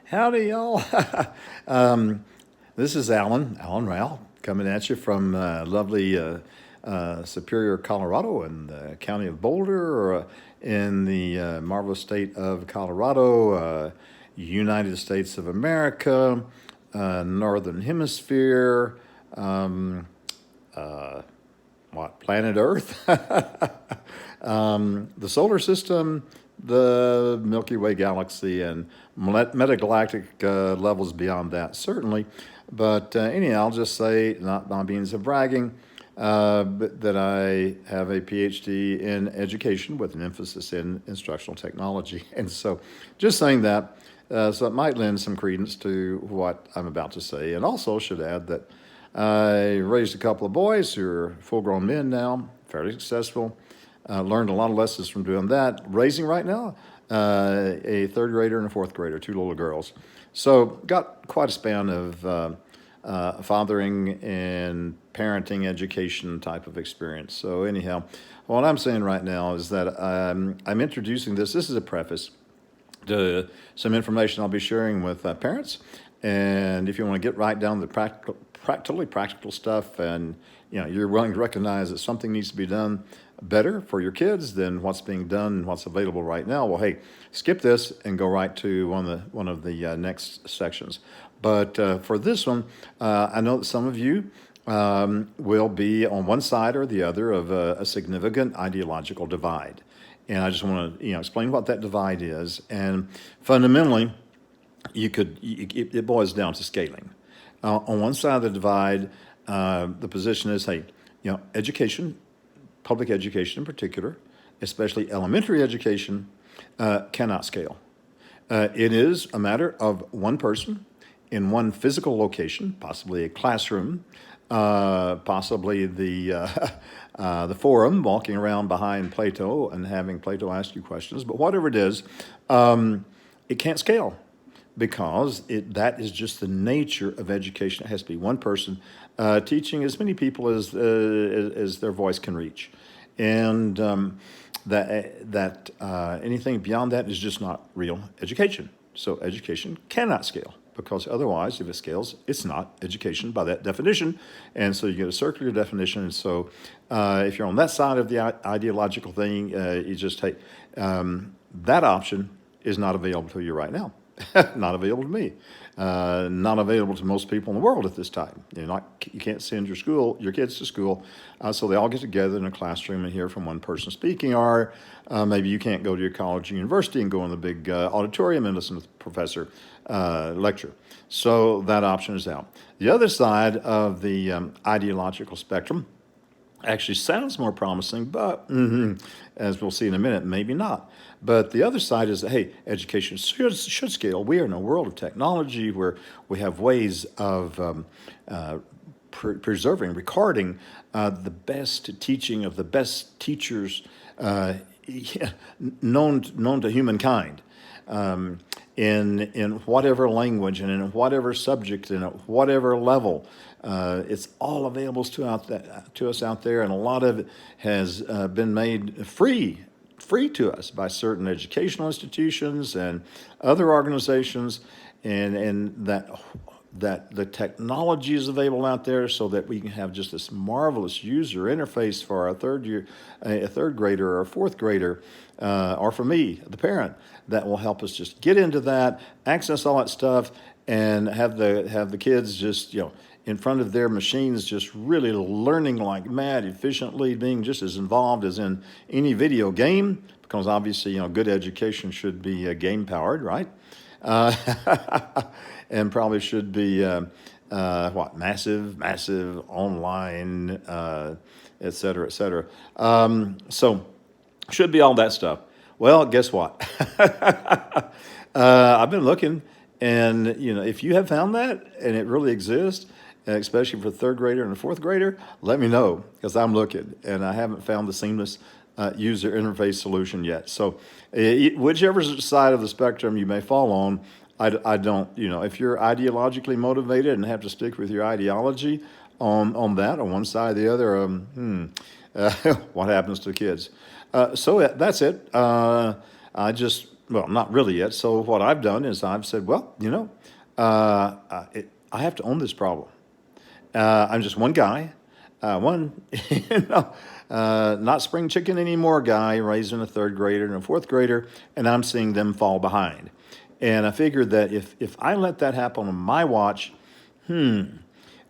Howdy, y'all. um, this is Alan Rowell, coming at you from lovely Superior, Colorado, in the county of Boulder, in the marvelous state of Colorado, United States of America, Northern Hemisphere, um, uh, planet Earth, the solar system, the Milky Way galaxy, and metagalactic levels beyond that, certainly. But anyhow, I'll just say, not by means of bragging, but that I have a PhD in education with an emphasis in instructional technology. And so, just saying that, so it might lend some credence to what I'm about to say. And also, should add that I raised a couple of boys who are full grown men now, fairly successful. Learned a lot of lessons from doing that. Raising right now a third grader and a fourth grader, two little girls. So, got quite a span of fathering and parenting education type of experience. So, anyhow, what I'm saying right now is that I'm introducing this. This is a preface to some information I'll be sharing with parents. And if you want to get right down to the totally practical stuff, and you're willing to recognize that something needs to be done better for your kids than what's being done and what's available right now, well, hey, skip this and go right to one of the next sections. But for this one, I know that some of you will be on one side or the other of a significant ideological divide. And I just want to explain what that divide is. And fundamentally, it boils down to scaling. On one side of the divide, the position is, hey, education, public education in particular, especially elementary education, cannot scale. It is a matter of one person in one physical location, possibly a classroom, possibly the forum, walking around behind Plato and having Plato ask you questions. But whatever it is, it can't scale, because that is just the nature of education. It has to be one person teaching as many people as their voice can reach, and that anything beyond that is just not real education. So education cannot scale, because otherwise, if it scales, it's not education by that definition. And so you get a circular definition. And so if you're on that side of the ideological thing, you just take that option is not available to you right now. Not available to me. Not available to most people in the world at this time. You can't send your kids to school, so they all get together in a classroom and hear from one person speaking. Or maybe you can't go to your college or university and go in the big auditorium and listen to the professor lecture. So that option is out. The other side of the ideological spectrum actually sounds more promising, but as we'll see in a minute, maybe not. But the other side is that, hey, education should scale. We are in a world of technology where we have ways of preserving, recording the best teaching of the best teachers known to humankind. In whatever language and in whatever subject and at whatever level. It's all available to us out there, and a lot of it has been made free to us by certain educational institutions and other organizations, and that the technology is available out there so that we can have just this marvelous user interface for our a third grader or a fourth grader, or for me, the parent, that will help us just get into that, access all that stuff, and have the kids just in front of their machines, just really learning like mad, efficiently, being just as involved as in any video game, because obviously good education should be game powered, right? And probably should be massive online, et cetera, et cetera. So should be all that stuff. Well, guess what? I've been looking, and if you have found that and it really exists, especially for a third grader and a fourth grader, let me know, because I'm looking and I haven't found the seamless user interface solution yet. So whichever side of the spectrum you may fall on, I don't, if you're ideologically motivated and have to stick with your ideology on that, on one side or the other, what happens to the kids? So that's it. I just well, not really yet. So what I've done is I've said, well, I have to own this problem. I'm just one guy, one, not spring chicken anymore guy raising a third grader and a fourth grader, and I'm seeing them fall behind. And I figured that if I let that happen on my watch,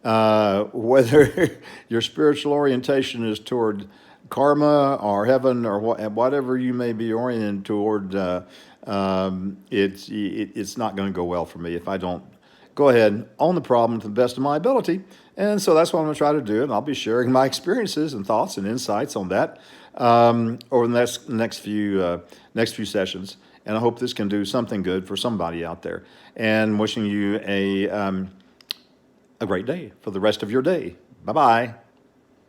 whether your spiritual orientation is toward karma or heaven or whatever you may be oriented toward, it's not going to go well for me if I don't go ahead, own the problem to the best of my ability. And so that's what I'm going to try to do. And I'll be sharing my experiences and thoughts and insights on that over the next few sessions. And I hope this can do something good for somebody out there. And wishing you a great day for the rest of your day. Bye-bye.